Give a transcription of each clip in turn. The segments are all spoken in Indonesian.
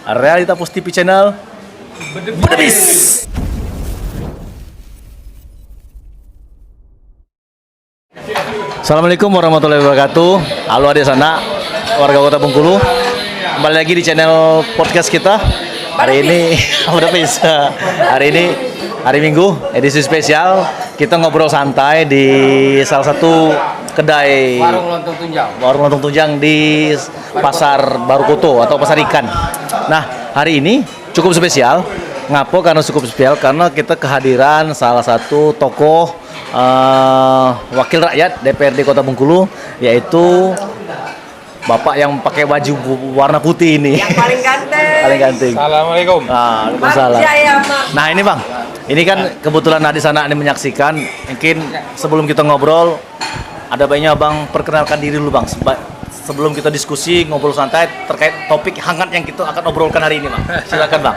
Realita Pos TV Channel Bedebis. Assalamualaikum warahmatullahi wabarakatuh. Halo adik sana, warga Kota Bengkulu. Kembali lagi di channel podcast kita. Hari ini Bedebis. Hari ini hari Minggu, edisi spesial. Kita ngobrol santai di salah satu kedai warung lontong tunjang di Pasar Baru Koto atau Pasar Ikan. Nah, hari ini cukup spesial. Ngapo karena cukup spesial? Karena kita kehadiran salah satu tokoh wakil rakyat DPRD Kota Bengkulu, yaitu Bapak yang pakai baju warna putih ini. Yang paling ganteng. Paling ganteng. Assalamualaikum. Waalaikumsalam. Nah ini Bang, ini kan kebetulan di sana ini menyaksikan. Mungkin sebelum kita ngobrol, ada baiknya Bang perkenalkan diri dulu Bang. Sebelum kita diskusi, ngobrol santai terkait topik hangat yang kita akan obrolkan hari ini Bang. Silakan Bang.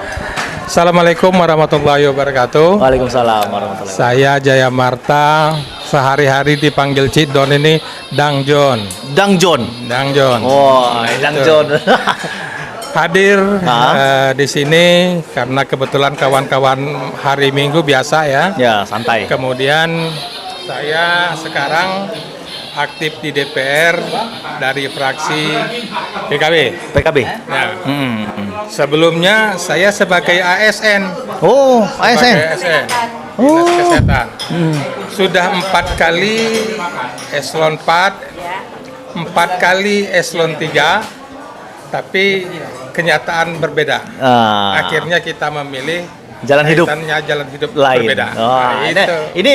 Assalamualaikum warahmatullahi wabarakatuh. Waalaikumsalam warahmatullahi wabarakatuh. Saya Jaya Marta, sehari-hari dipanggil Cik Don ini Dang John. Dang John. Dang John. Wah, Dang John. Hadir di sini karena kebetulan kawan-kawan hari Minggu biasa ya. Ya, santai. Kemudian saya sekarang aktif di DPR dari fraksi PKB. PKB. Nah, sebelumnya saya sebagai ASN. Oh, ASN. Sebagai ASN. Dinas Kesehatan. Sudah 4 kali eselon 4, 4 kali eselon 3, tapi kenyataan berbeda. Akhirnya kita memilih Jalan hidup lain. Berbeda. Ini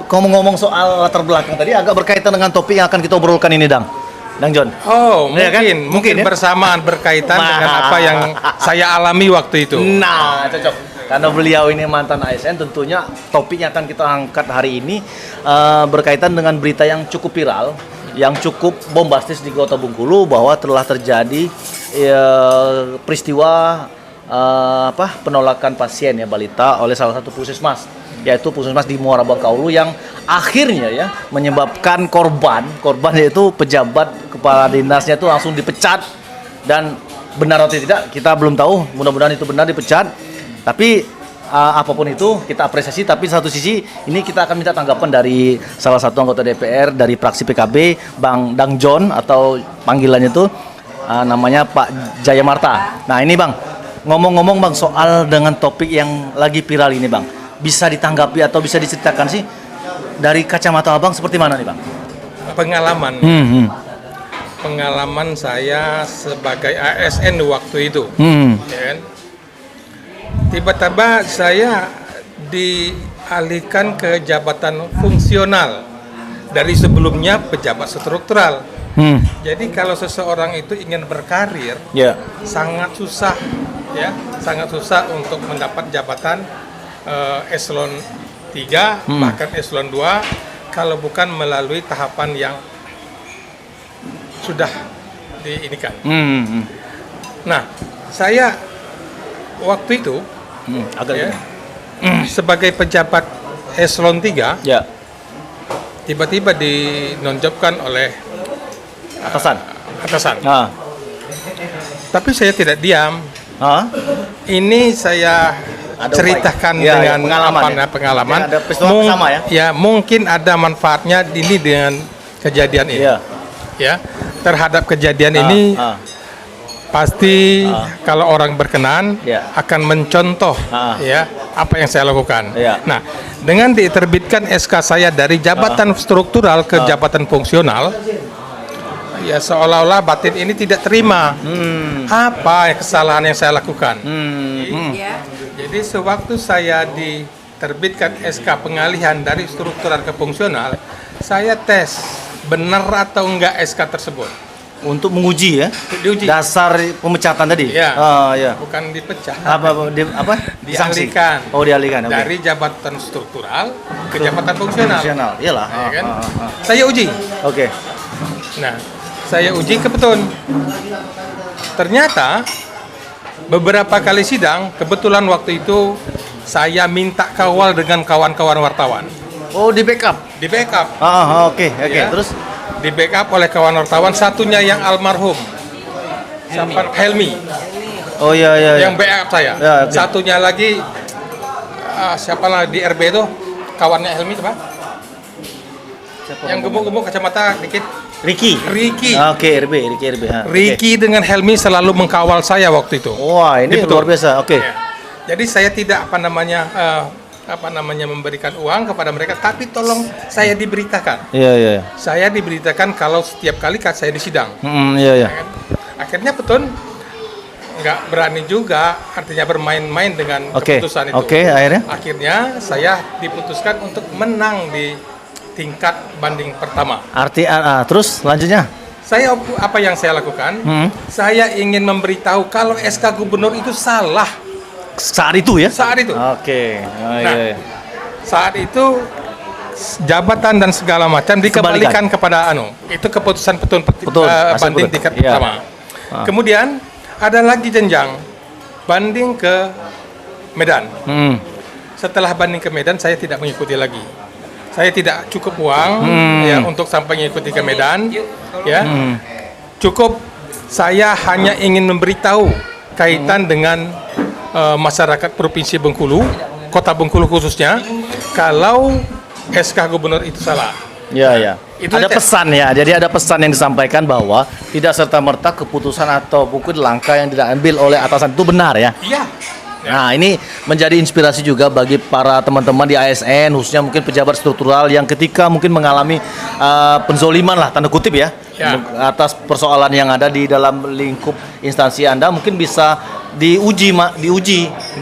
ngomong-ngomong soal latar belakang tadi agak berkaitan dengan topik yang akan kita obrolkan ini, Dang John. Oh, ya mungkin ya? bersamaan berkaitan dengan apa yang saya alami waktu itu. Nah, cocok. Karena beliau ini mantan ASN, tentunya topik yang akan kita angkat hari ini berkaitan dengan berita yang cukup viral, yang cukup bombastis di Kota Bengkulu, bahwa telah terjadi peristiwa penolakan pasien ya balita oleh salah satu puskesmas, yaitu puskesmas di Muara Bangkaulu, yang akhirnya ya menyebabkan korban yaitu pejabat kepala dinasnya itu langsung dipecat. Dan benar atau tidak kita belum tahu, mudah-mudahan itu benar dipecat. Tapi apapun itu kita apresiasi, tapi satu sisi ini kita akan minta tanggapan dari salah satu anggota DPR dari fraksi PKB, Bang Dang John, atau panggilannya itu namanya Pak Jaya Marta. Nah ini Bang, ngomong-ngomong Bang soal dengan topik yang lagi viral ini Bang, bisa ditanggapi atau bisa diceritakan sih dari kacamata Abang seperti mana nih Bang? Pengalaman. Pengalaman saya sebagai ASN waktu itu. Ya kan? Tiba-tiba saya dialihkan ke jabatan fungsional dari sebelumnya pejabat struktural. Jadi kalau seseorang itu ingin berkarir, sangat susah untuk mendapat jabatan eselon 3, bahkan eselon 2 kalau bukan melalui tahapan yang sudah diinikan. Nah, saya waktu itu sebagai pejabat eselon 3 tiba-tiba dinonjolkan oleh atasan. Tapi saya tidak diam. Ini saya ceritakan dengan pengalaman. Mungkin ada manfaatnya ini dengan kejadian ini. Ya, terhadap kejadian ini pasti kalau orang berkenan akan mencontoh ya apa yang saya lakukan. Nah, dengan diterbitkan SK saya dari jabatan struktural ke jabatan fungsional, ya seolah-olah batin ini tidak terima apa kesalahan yang saya lakukan. Jadi sewaktu saya diterbitkan SK pengalihan dari struktural ke fungsional, saya tes benar atau enggak SK tersebut. Untuk menguji ya? Diuji. Dasar pemecatan tadi? Ya. Bukan dipecat. Dialihkan. Oh, dialihkan. Dari jabatan struktural ke jabatan fungsional. Iyalah. Kan? Saya uji. Oke. Nah, saya uji ke Petun. Ternyata beberapa kali sidang, kebetulan waktu itu saya minta kawal dengan kawan-kawan wartawan. Oh, di backup? Di backup. Oke. Ya. Terus? Di backup oleh kawan wartawan, satunya yang almarhum. siapa? Helmi. Oh iya iya. Yang backup saya. Ya, oke. Satunya lagi siapa lah di RB itu kawannya Helmi siapa? Yang gemuk-gemuk kacamata dikit. Ricky. Oke, Ricky RB. Ricky dengan Helmi selalu mengkawal saya waktu itu. Wah, ini luar biasa. Oke. Ya. Jadi saya tidak memberikan uang kepada mereka, tapi tolong saya diberitakan. Iya. Saya diberitakan kalau setiap kali saya di sidang. Iya. Ya kan? Akhirnya Petun nggak berani juga, artinya bermain-main dengan keputusan itu. Oke, akhirnya saya diputuskan untuk menang di tingkat banding pertama. Terus selanjutnya? Apa yang saya lakukan? Saya ingin memberitahu kalau SK gubernur itu salah. Saat itu ya? Saat itu. Oke. Iya. Saat itu jabatan dan segala macam dikembalikan kepada itu keputusan Petun banding tingkat pertama. Kemudian ada lagi jenjang banding ke Medan. Setelah banding ke Medan saya tidak mengikuti lagi. Saya tidak cukup uang ya untuk sampai mengikuti ke Medan ya. Cukup saya hanya ingin memberitahu kaitan dengan masyarakat Provinsi Bengkulu, Kota Bengkulu khususnya, kalau SK gubernur itu salah. Ya. Ada pesan ya. Jadi ada pesan yang disampaikan bahwa tidak serta-merta keputusan atau buku langkah yang diambil oleh atasan itu benar ya. Iya. Nah, ini menjadi inspirasi juga bagi para teman-teman di ASN, khususnya mungkin pejabat struktural yang ketika mungkin mengalami penzoliman lah, tanda kutip ya, atas persoalan yang ada di dalam lingkup instansi Anda, mungkin bisa diuji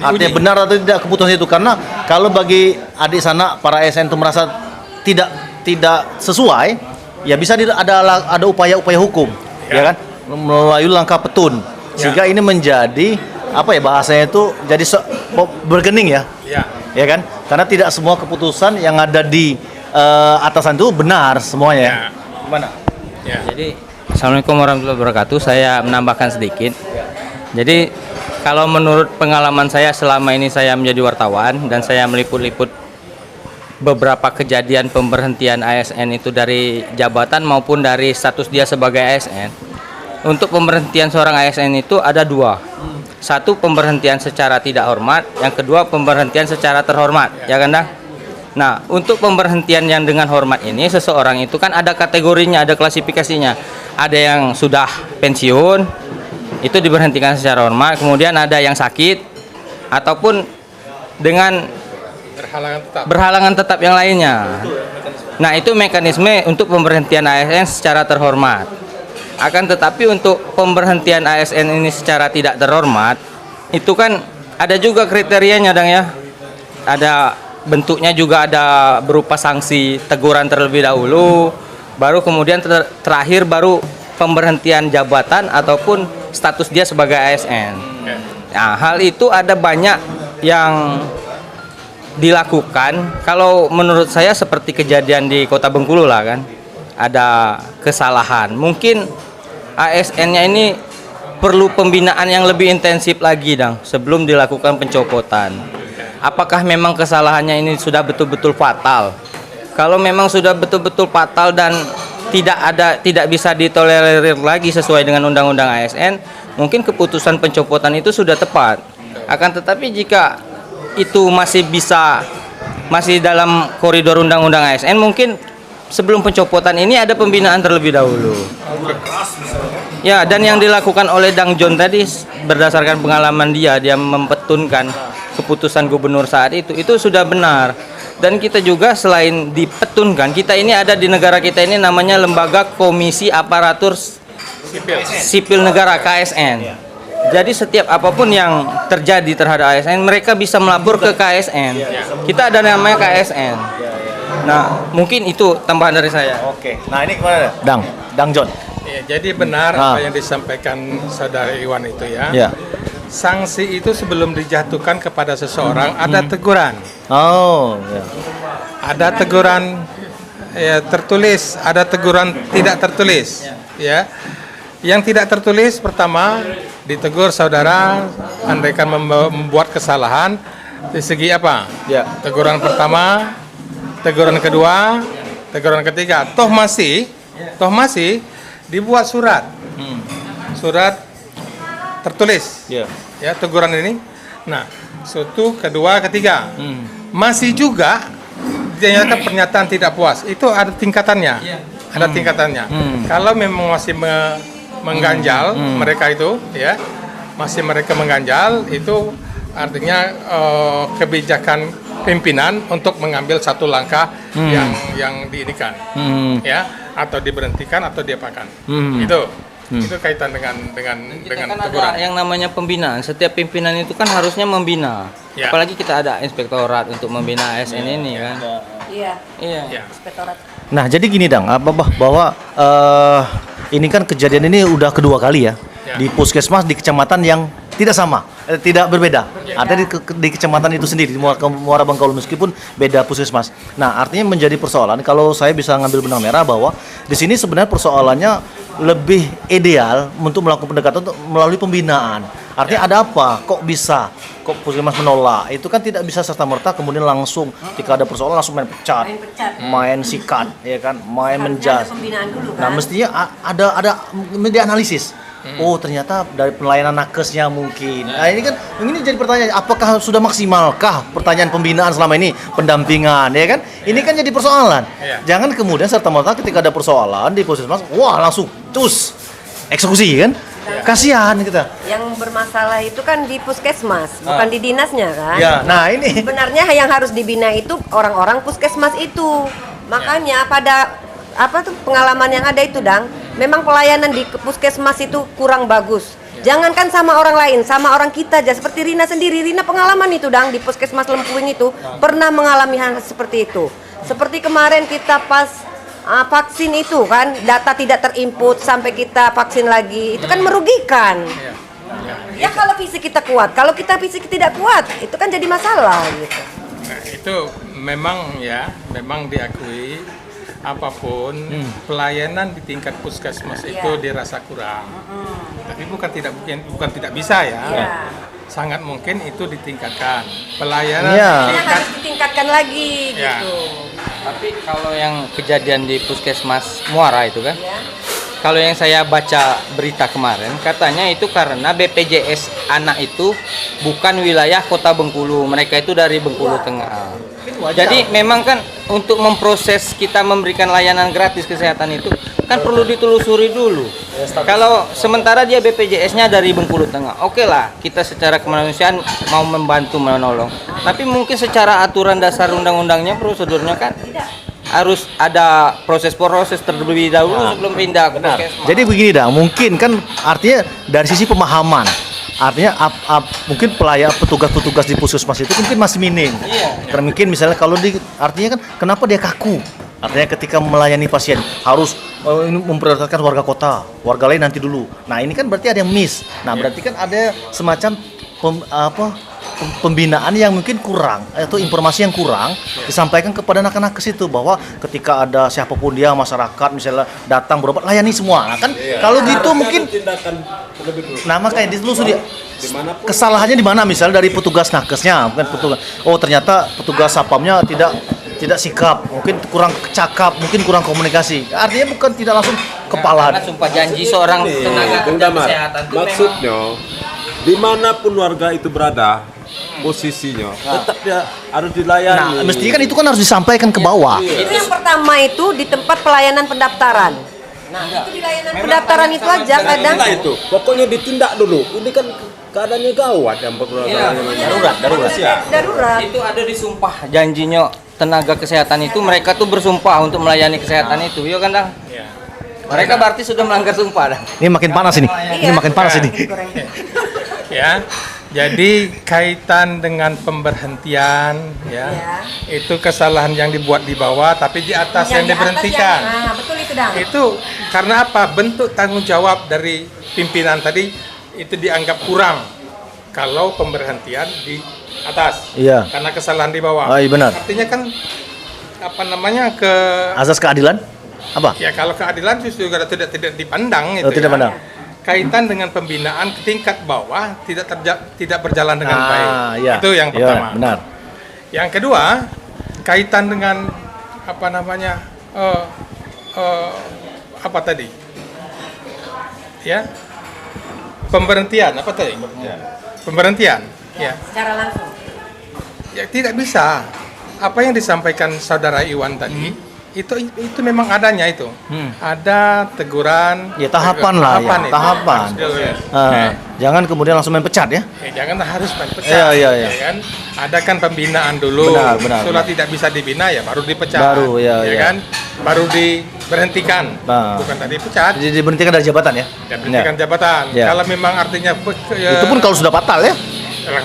artinya benar atau tidak keputusan itu. Karena kalau bagi adik sana para ASN itu merasa tidak sesuai, ya bisa ada upaya-upaya hukum, ya kan, melalui langkah Petun, sehingga ini menjadi bahasanya itu jadi bergening ya, ya kan, karena tidak semua keputusan yang ada di atasan itu benar semuanya. Gimana? Jadi Assalamualaikum warahmatullahi wabarakatuh. Saya menambahkan sedikit. Jadi kalau menurut pengalaman saya selama ini saya menjadi wartawan dan saya meliput-liput beberapa kejadian pemberhentian ASN itu dari jabatan maupun dari status dia sebagai ASN. Untuk pemberhentian seorang ASN itu ada dua. Satu, pemberhentian secara tidak hormat. Yang kedua, pemberhentian secara terhormat. Ya kan, Dang? Nah, untuk pemberhentian yang dengan hormat ini, seseorang itu kan ada kategorinya, ada klasifikasinya. Ada yang sudah pensiun, itu diberhentikan secara hormat. Kemudian ada yang sakit, ataupun dengan berhalangan tetap yang lainnya. Nah, itu mekanisme untuk pemberhentian ASN secara terhormat. Akan tetapi untuk pemberhentian ASN ini secara tidak terhormat, itu kan ada juga kriterianya, Dang ya. Ada bentuknya juga, ada berupa sanksi teguran terlebih dahulu, baru kemudian terakhir baru pemberhentian jabatan ataupun status dia sebagai ASN. Nah, hal itu ada banyak yang dilakukan. Kalau menurut saya seperti kejadian di Kota Bengkulu lah kan, ada kesalahan. Mungkin ASN-nya ini perlu pembinaan yang lebih intensif lagi, Dang, sebelum dilakukan pencopotan. Apakah memang kesalahannya ini sudah betul-betul fatal? Kalau memang sudah betul-betul fatal dan tidak bisa ditolerir lagi sesuai dengan undang-undang ASN, mungkin keputusan pencopotan itu sudah tepat. Akan tetapi jika itu masih dalam koridor undang-undang ASN, mungkin sebelum pencopotan ini ada pembinaan terlebih dahulu. Ya, dan yang dilakukan oleh Dang John tadi berdasarkan pengalaman dia mempetunkan keputusan gubernur saat itu sudah benar. Dan kita juga selain dipetunkan, kita ini ada di negara kita ini namanya Lembaga Komisi Aparatur Sipil Negara KSN. Jadi setiap apapun yang terjadi terhadap ASN, mereka bisa melapor ke KSN. Kita ada namanya KSN. Nah, mungkin itu tambahan dari saya. Oke. Nah, ini gimana, Dang John? Ya, jadi benar apa yang disampaikan Saudara Iwan itu ya. Sanksi itu sebelum dijatuhkan kepada seseorang ada teguran. Oh, ya. Ada teguran tertulis, ada teguran tidak tertulis. Ya. Yang tidak tertulis pertama ditegur saudara andaikan membuat kesalahan di segi apa? Ya. Teguran pertama, teguran kedua, teguran ketiga. Toh masih dibuat surat. Surat tertulis. Ya. Ya, teguran ini. Nah, satu, kedua, ketiga. Masih juga dinyatakan pernyataan tidak puas. Itu ada tingkatannya. Ada tingkatannya. Kalau memang masih mengganjal mereka itu, ya, masih mereka mengganjal, itu artinya kebijakan pimpinan untuk mengambil satu langkah yang diinikan, ya, atau diberhentikan atau diapakan. Itu kaitan dengan Kita kan teguran. ada yang namanya pembinaan. Setiap pimpinan itu kan harusnya membina. Ya. Apalagi kita ada inspektorat untuk membina ASN ini kan. Iya, Ya. inspektorat. Nah, jadi gini Dang, bahwa ini kan kejadian ini udah kedua kali ya, di puskesmas di kecamatan yang tidak sama, tidak berbeda. Ada di kecamatan itu sendiri di Muara Bangkaulu meskipun beda puskesmas. Nah, artinya menjadi persoalan kalau saya bisa ngambil benang merah bahwa di sini sebenarnya persoalannya lebih ideal untuk melakukan pendekatan untuk melalui pembinaan. Artinya ada apa? Kok puskesmas menolak? Itu kan tidak bisa serta merta kemudian langsung ketika ada persoalan langsung main pecat, main sikat, ya kan, main menjas. Ada pembinaan dulu kan. Nah, mestinya ada media analisis. Oh, ternyata dari pelayanan nakesnya mungkin. Nah, ini jadi pertanyaan, apakah sudah maksimalkah pertanyaan pembinaan selama ini, pendampingan, ya kan? Ini kan jadi persoalan. Jangan kemudian serta-merta ketika ada persoalan di puskesmas, wah langsung cus eksekusi kan? Kasihan kita. Yang bermasalah itu kan di puskesmas, bukan di dinasnya kan. Ya, nah ini. Sebenarnya yang harus dibina itu orang-orang puskesmas itu. Makanya pada pengalaman yang ada itu, Dang, memang pelayanan di puskesmas itu kurang bagus. Jangankan sama orang lain, sama orang kita aja. Seperti Rina sendiri, Rina pengalaman itu, Dang, di puskesmas Lempuing itu pernah mengalami hal seperti itu. Seperti kemarin kita pas vaksin itu kan, data tidak terinput sampai kita vaksin lagi, itu kan merugikan. Ya kalau fisik kita kuat, kalau kita fisik tidak kuat, itu kan jadi masalah gitu. Nah, itu memang diakui apapun pelayanan di tingkat puskesmas itu dirasa kurang. Tapi bukan tidak bisa ya. Sangat mungkin itu ditingkatkan. Pelayanan harus ditingkatkan lagi gitu. Tapi kalau yang kejadian di puskesmas Muara itu kan, kalau yang saya baca berita kemarin, katanya itu karena BPJS anak itu bukan wilayah Kota Bengkulu, mereka itu dari Bengkulu Tengah. Jadi memang kan untuk memproses kita memberikan layanan gratis kesehatan itu kan perlu ditelusuri dulu. Kalau sementara dia BPJS-nya dari Bengkulu Tengah, oke lah, kita secara kemanusiaan mau membantu menolong. Tapi mungkin secara aturan dasar undang-undangnya, prosedurnya kan harus ada proses terlebih dahulu sebelum pindah ke puskesmas. Jadi begini dah, mungkin kan artinya dari sisi pemahaman, artinya mungkin petugas-petugas di puskesmas itu mungkin masih minim. Karena mungkin misalnya kalau artinya kan kenapa dia kaku? Artinya ketika melayani pasien harus memprioritaskan warga kota, warga lain nanti dulu. Nah ini kan berarti ada yang miss. Nah berarti kan ada semacam pembinaan yang mungkin kurang atau informasi yang kurang disampaikan kepada nakes itu bahwa ketika ada siapapun dia masyarakat misalnya datang berobat layani semua. Nah kan kalau gitu mungkin makanya ditelusuri kesalahannya di mana misalnya dari petugas nakesnya, bukan petugas. Oh ternyata petugas sapamnya tidak sikap, mungkin kurang cakap, mungkin kurang komunikasi. Artinya bukan tidak langsung kepala. Karena sumpah janji seorang tenaga kesehatan itu maksudnya dimanapun warga itu berada posisinya tetap dia harus dilayani. Nah, mestinya kan itu kan harus disampaikan ke bawah. Itu yang pertama itu di tempat pelayanan pendaftaran. Nah, itu di layanan pendaftaran itu aja kadang. Itu pokoknya ditindak dulu. Ini kan keadaannya gawat yang darurat. Itu ada di sumpah janjinya tenaga kesehatan itu, mereka tuh bersumpah untuk melayani kesehatan itu, ya kan, Dang? Mereka berarti sudah melanggar sumpah, Dang. Ini makin panas ini. Ini makin panas ini. Ya. Jadi kaitan dengan pemberhentian itu kesalahan yang dibuat di bawah tapi di atas yang diberhentikan. Betul itu, Dang. Itu karena apa? Bentuk tanggung jawab dari pimpinan tadi itu dianggap kurang kalau pemberhentian di atas. Iya. Karena kesalahan di bawah. Oh, iya benar. Artinya kan Azas keadilan? Apa? Ya kalau keadilan justru juga tidak dipandang itu. Tidak pandang. Kaitan dengan pembinaan ke tingkat bawah tidak berjalan dengan baik. Iya. Itu yang pertama. Iya, benar. Yang kedua, kaitan dengan apa tadi? Ya. Pemberhentian apa tadi? Pemberhentian. Ya. Secara langsung. Ya tidak bisa. Apa yang disampaikan saudara Iwan tadi itu memang adanya itu. Ada teguran. Ya tahapan lah, ya. itu. Tahapan. Harus dilalui. Jangan kemudian langsung main pecat ya. Jangan harus main pecat. Iya. Ya kan? Ada kan pembinaan dulu. Benar. Setelah tidak bisa dibina ya baru dipecat. Baru, ya. kan? Baru diberhentikan. Bukan tadi pecat. Jadi diberhentikan dari jabatan ya. Diberhentikan jabatan. Ya. Kalau memang artinya Itu pun kalau sudah fatal ya.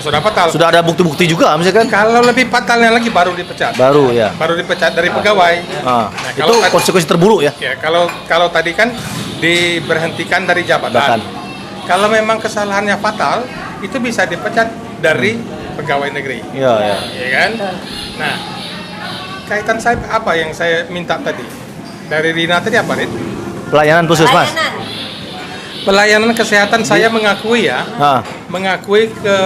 sudah fatal. Sudah ada bukti-bukti juga misalkan. Kalau lebih fatalnya lagi baru dipecat. Baru ya. Baru dipecat dari pegawai. Nah, itu kalau konsekuensi terburuk ya. Ya, kalau tadi kan diberhentikan dari jabatan. Bahkan. Kalau memang kesalahannya fatal, itu bisa dipecat dari pegawai negeri. Iya. Ya kan? Nah, kaitan saya apa yang saya minta tadi? Dari Rina tadi apa, Rit? Pelayanan puskesmas. Pelayanan kesehatan saya mengakui ya. Mengakui ke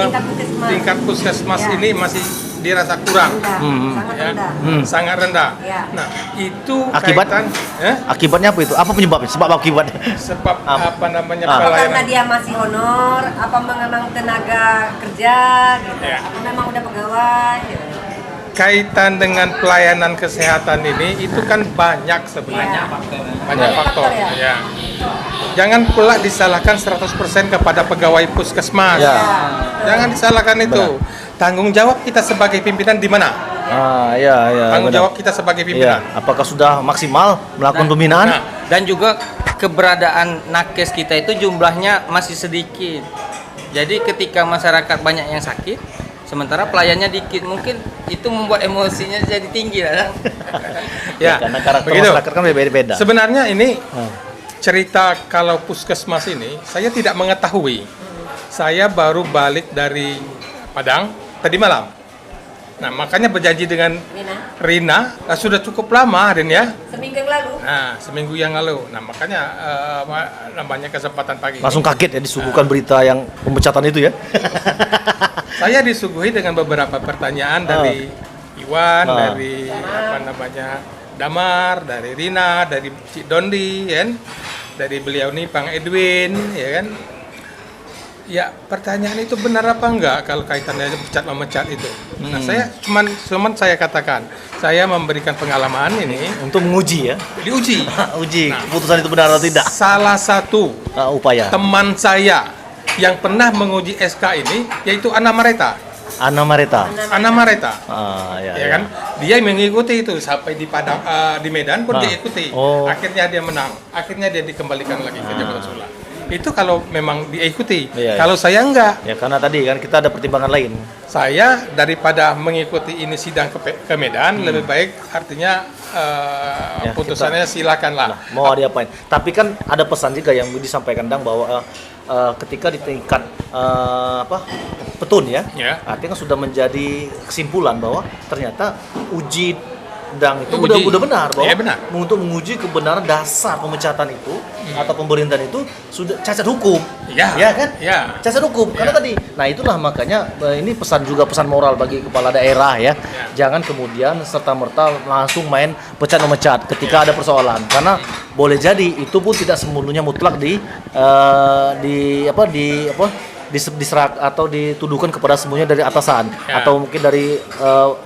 tingkat puskesmas Ya. ini masih dirasa kurang. Sangat Ya. rendah. Sangat rendah. Ya. Nah, itu Akibat? kaitan Akibatnya apa itu? Apa penyebabnya? Sebab akibatnya? sebab apa namanya Apa karena pelayanan. dia masih honor? Apa memang tenaga kerja? Gitu. Ya. Apa memang udah pegawai? Gitu. Kaitan dengan pelayanan kesehatan ini itu kan banyak sebenarnya. Banyak faktor ya. ya. Jangan pula disalahkan 100% kepada pegawai puskesmas. Ya. Jangan disalahkan itu. Tanggung jawab kita sebagai pimpinan di mana? Iya. Tanggung jawab kita sebagai pimpinan. Iya. Apakah sudah maksimal melakukan pembinaan? Nah, Dan juga keberadaan nakes kita itu jumlahnya masih sedikit. Jadi ketika masyarakat banyak yang sakit, sementara pelayannya dikit, mungkin itu membuat emosinya jadi tinggi lah. ya, Karena karakter begitu. masyarakat kan beda-beda. Sebenarnya ini cerita kalau puskesmas ini saya tidak mengetahui. Saya baru balik dari Padang tadi malam. Nah, makanya berjanji dengan Rina sudah cukup lama, Rin ya. Seminggu yang lalu. Nah, seminggu yang lalu. Nah, makanya namanya kesempatan pagi. Langsung kaget ya disuguhkan berita yang pemecatan itu ya. Saya disuguhi dengan beberapa pertanyaan dari Iwan, dari apa namanya Damar, dari Rina, dari Cik Dondi, kan? Dari beliau nih Bang Edwin, ya kan? Ya, pertanyaan itu benar apa enggak kalau kaitannya pecat memecat itu. Nah, saya cuman saya katakan, saya memberikan pengalaman ini Untuk menguji ya. diuji. Uji keputusan itu benar atau tidak. Salah satu Upaya. teman saya yang pernah menguji SK ini yaitu Ana Mareta. Ana Mareta. Ana Mareta. Ya kan? Dia mengikuti itu sampai di Padang di Medan pun dia ikuti. Akhirnya dia menang. Akhirnya dia dikembalikan lagi ke Jabatan Sula. Itu kalau memang diikuti. Kalau saya enggak. Ya karena tadi kan kita ada pertimbangan lain. Saya daripada mengikuti ini sidang ke Medan lebih baik artinya putusannya silakanlah. Mau diapain? Tapi kan ada pesan juga yang disampaikan Dang bahwa ketika di tingkat petun ya, artinya sudah menjadi kesimpulan bahwa ternyata uji Dang itu udah benar bahwa untuk menguji kebenaran dasar pemecatan itu atau pemberhentian itu sudah cacat hukum, ya kan? Cacat hukum karena tadi. Nah itulah makanya ini pesan moral bagi kepala daerah ya. Jangan kemudian serta merta langsung main pecat memecat ketika ada persoalan karena boleh jadi itu pun tidak semuanya mutlak diserak atau dituduhkan kepada semuanya dari atasan atau mungkin dari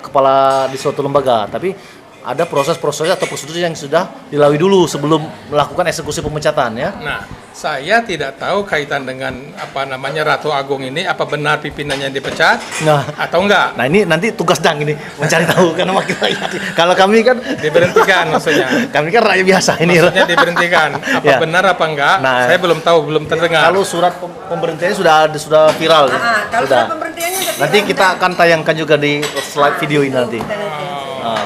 kepala di suatu lembaga, tapi ada proses-proses atau prosedur yang sudah dilalui dulu sebelum melakukan eksekusi pemecatan ya. Nah, saya tidak tahu kaitan dengan apa namanya Ratu Agung ini apa benar pimpinannya dipecat atau enggak. Nah, ini nanti tugas Dang ini mencari tahu karena wakil rakyat. Kalau kami kan diberhentikan maksudnya. Kami kan rakyat biasa ini. Maksudnya diberhentikan. Apa benar apa enggak? Nah, saya belum tahu, belum terdengar. Kalau surat pemberhentiannya sudah viral. Kalau surat pemberhentiannya sudah viral. Nanti kita akan tayangkan juga di slide video ini nanti.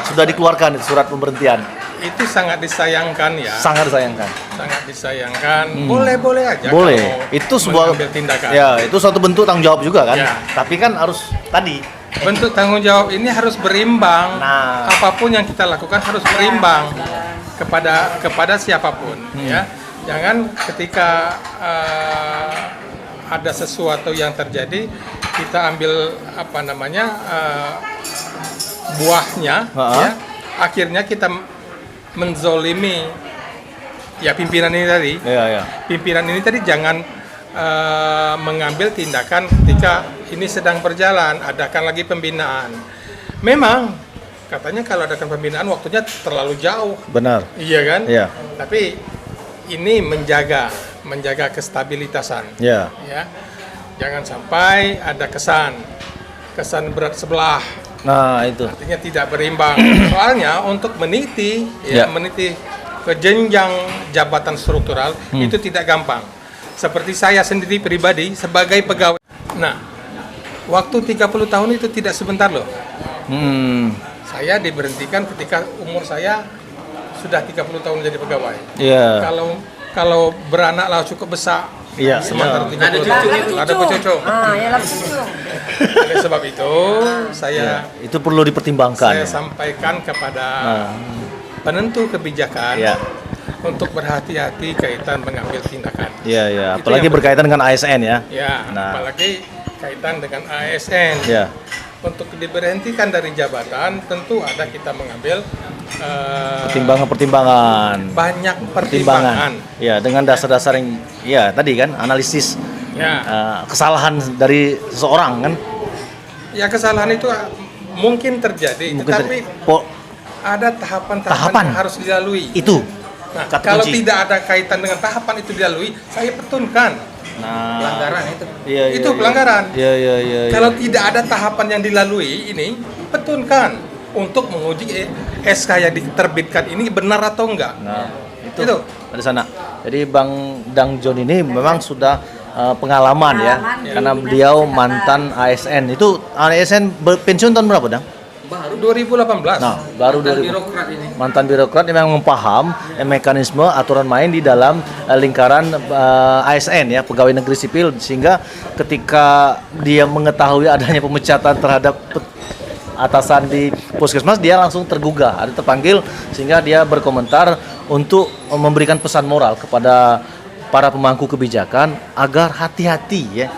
Sudah dikeluarkan surat pemberhentian. Itu sangat disayangkan ya. Sangat disayangkan. Sangat disayangkan. Boleh aja. Boleh. Itu sebuah tindakan. Ya, itu suatu bentuk tanggung jawab juga kan. Tapi kan harus tadi bentuk tanggung jawab ini harus berimbang. Apapun yang kita lakukan harus berimbang kepada siapapun ya. Jangan ketika ada sesuatu yang terjadi kita ambil apa namanya buahnya ya, akhirnya kita menzolimi ya pimpinan ini tadi. Pimpinan ini tadi jangan mengambil tindakan ketika ini sedang berjalan, adakan lagi pembinaan. Memang katanya kalau adakan pembinaan waktunya terlalu jauh. Benar. Iya kan? Iya. Tapi ini menjaga kestabilitasan. Iya. Ya. Jangan sampai ada kesan berat sebelah. Nah, itu. Artinya tidak berimbang. Soalnya untuk meniti ke jenjang jabatan struktural itu tidak gampang. Seperti saya sendiri pribadi sebagai pegawai. Nah, waktu 30 tahun itu tidak sebentar loh. Saya diberhentikan ketika umur saya sudah 30 tahun jadi pegawai. Iya. Kalau beranak lah cukup besar. Iya. Sementara 30 tahun ada cucu. Ya lah cucu. Oleh sebab itu saya Itu perlu dipertimbangkan. saya sampaikan kepada penentu kebijakan untuk berhati-hati kaitan mengambil tindakan. Iya, iya. Itu Apalagi yang berkaitan dengan ASN ya. Ya, Nah. apalagi kaitan dengan ASN. Iya. Untuk diberhentikan dari jabatan tentu ada kita mengambil Pertimbangan-pertimbangan. banyak pertimbangan. Ya, dengan dasar-dasar yang tadi kan analisis Ya, kesalahan dari seseorang kan. ya kesalahan itu mungkin terjadi, Mungkin tetapi Po- ada tahapan-tahapan Tahapan. yang harus dilalui. itu. Nah, kata kalau kunci. tidak ada kaitan dengan tahapan itu dilalui, saya petunkan Nah, pelanggaran itu. Iya, iya, Itu iya. pelanggaran. Iya, iya, iya. Kalau tidak ada tahapan yang dilalui ini, petunkan untuk menguji SK yang diterbitkan ini benar atau enggak. Nah, itu. Itu. Ada sana. Jadi Bang Dang John ini memang sudah pengalaman ya, karena beliau mantan ASN. Itu ASN pensiun tahun berapa, Dang? Baru 2018. Nah, baru dari mantan birokrat yang memang paham mekanisme aturan main di dalam lingkaran ASN ya, pegawai negeri sipil, sehingga ketika dia mengetahui adanya pemecatan terhadap atasan di puskesmas, dia langsung tergugah, ada terpanggil, sehingga dia berkomentar untuk memberikan pesan moral kepada para pemangku kebijakan agar hati-hati ya,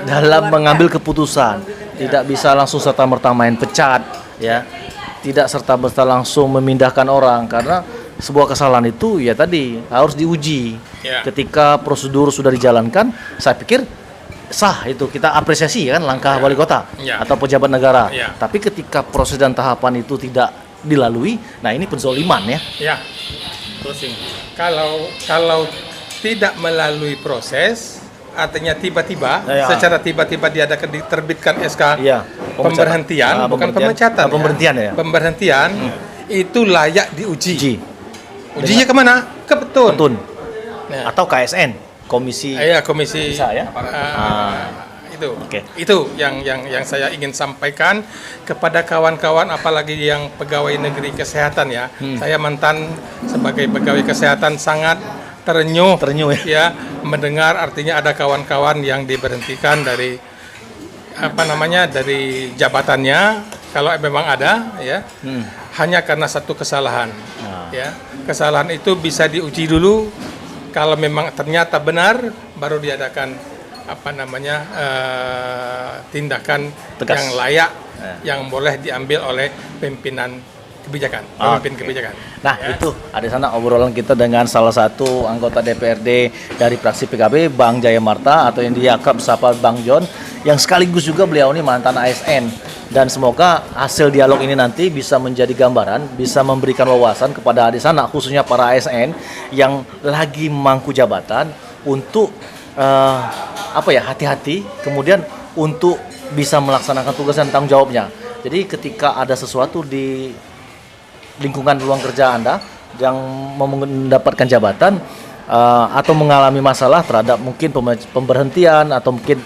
dalam mengambil keputusan. Tidak bisa langsung serta-merta main pecat ya, tidak serta-merta langsung memindahkan orang, karena sebuah kesalahan itu ya tadi harus diuji. Ketika prosedur sudah dijalankan, saya pikir sah, itu kita apresiasi kan langkah wali kota atau pejabat negara. Tapi ketika proses dan tahapan itu tidak dilalui, nah ini penzoliman ya. Ya. Kalau tidak melalui proses, artinya tiba-tiba, secara tiba-tiba dia ada diterbitkan SK pemberhentian, bukan pemecatan. Pemberhentian ya. Pemberhentian itu layak diuji. Ujinya kemana? Ke Petun. Atau KSN, komisi. Komisi. Bisa ya. Itu. Oke. Itu yang saya ingin sampaikan kepada kawan-kawan, apalagi yang pegawai negeri kesehatan ya. Saya mantan sebagai pegawai kesehatan sangat terenyuh ya mendengar artinya ada kawan-kawan yang diberhentikan dari dari jabatannya, kalau memang ada ya, hanya karena satu kesalahan. Ya, kesalahan itu bisa diuji dulu, kalau memang ternyata benar baru diadakan tindakan tegas yang layak yang boleh diambil oleh pimpinan kebijakan, pemimpin kebijakan. Nah, itu ada sana obrolan kita dengan salah satu anggota DPRD dari fraksi PKB, Bang Jaya Marta, atau yang diakrab sapa Bang John, yang sekaligus juga beliau ini mantan ASN. Dan semoga hasil dialog ini nanti bisa menjadi gambaran, bisa memberikan wawasan kepada adik sana, khususnya para ASN yang lagi memangku jabatan, untuk hati-hati, kemudian untuk bisa melaksanakan tugas dan tanggung jawabnya. Jadi ketika ada sesuatu di lingkungan ruang kerja Anda yang mendapatkan jabatan atau mengalami masalah terhadap mungkin pemberhentian atau mungkin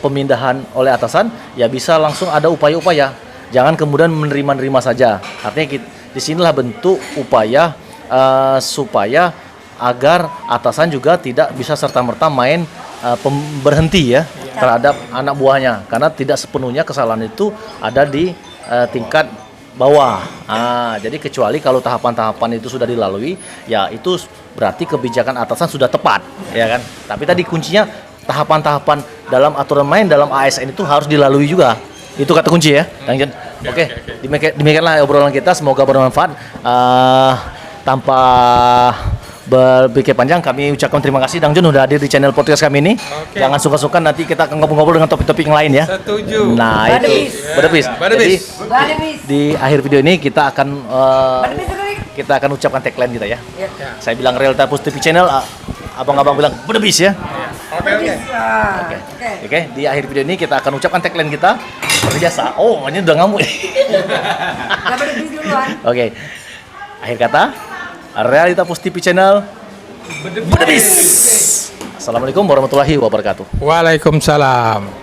pemindahan oleh atasan, ya bisa langsung ada upaya-upaya. Jangan kemudian menerima-nerima saja. Artinya disinilah bentuk upaya supaya agar atasan juga tidak bisa serta-merta main berhenti ya terhadap anak buahnya, karena tidak sepenuhnya kesalahan itu ada di tingkat bawah. Jadi kecuali kalau tahapan-tahapan itu sudah dilalui, ya itu berarti kebijakan atasan sudah tepat, ya kan? Tapi tadi kuncinya tahapan-tahapan dalam aturan main dalam ASN itu harus dilalui juga. Itu kata kunci ya, Kang Jen. Oke. Demikianlah obrolan kita, semoga bermanfaat. Tanpa berpikir panjang, kami ucapkan terima kasih Dang Jun udah hadir di channel podcast kami ini. Jangan suka-suka, nanti kita akan ngobrol-ngobrol dengan topik-topik yang lain ya. Setuju. Nah, itu Badebis. Jadi di akhir video ini kita akan ucapkan tagline kita ya. Saya bilang Realita Pus TV channel, abang-abang bilang Badebis ya. Oke, di akhir video ini kita akan ucapkan tagline kita seperti biasa. Oh, ini udah ngamuk. Oke. Akhir kata, Realita Pus TV channel Badebis. Assalamualaikum warahmatullahi wabarakatuh. Waalaikumsalam.